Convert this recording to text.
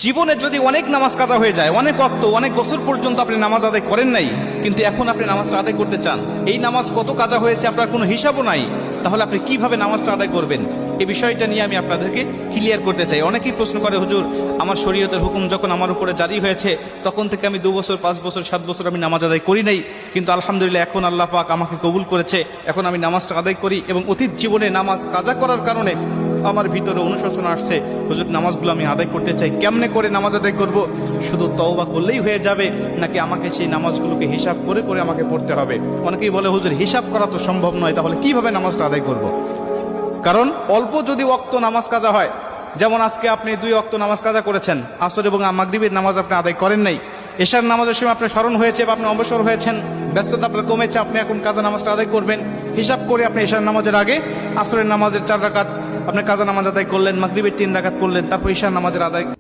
জীবনে যদি অনেক নামাজ কাজা হয়ে যায়, অনেক ওয়াক্ত, অনেক বছর পর্যন্ত আপনি নামাজ আদায় করেন নাই, কিন্তু এখন আপনি নামাজটা আদায় করতে চান, এই নামাজ কত কাজা হয়েছে আপনার কোনো হিসাবও নাই, তাহলে আপনি কিভাবে নামাজটা আদায় করবেন? এই বিষয়টা নিয়ে আমি আপনাদেরকে ক্লিয়ার করতে চাই। অনেকেই প্রশ্ন করে, হুজুর আমার শরীয়তের হুকুম যখন আমার উপরে জারি হয়েছে তখন থেকে আমি 2 বছর 5 বছর 7 বছর আমি নামাজ আদায় করি নাই, কিন্তু আলহামদুলিল্লাহ এখন আল্লাহ পাক আমাকে কবুল করেছে, এখন আমি নামাজটা আদায় করি, এবং অতীত জীবনে নামাজ কাজা করার কারণে আমার ভিতরে অনুশোচনা আসছে, হুজুর নামাজগুলো আমি আদায় করতে চাই, কেমনে করে নামাজ আদায় করব? শুধু তওবা করলেই হয়ে যাবে নাকি আমাকে সেই নামাজগুলোকে হিসাব করে করে আমাকে পড়তে হবে? অনেকেই বলে, হুজুর হিসাব করা তো সম্ভব নয়, তাহলে কিভাবে নামাজটা আদায় করব? কারণ অল্প যদি ওয়াক্ত নামাজ কাজা হয়, যেমন আজকে আপনি 2 ওয়াক্ত নামাজ কাজা করেছেন, আসর এবং মাগরিবের নামাজ আপনি আদায় করেন নাই, এশার নামাজের সময় আপনার স্মরণ হয়েছে বা আপনি অবসর হয়েছেন, ব্যস্ততা আপনার কমেছে, আপনি এখন কাজা নামাজটা আদায় করবেন, হিসাব করে আপনি এশার নামাজের আগে আসরের নামাজের 4 রাকাত আপনি কাজা নামাজ আদায় করলেন, মাগরিবের 3 রাকাত করলেন, তারপর এশার নামাজের আদায়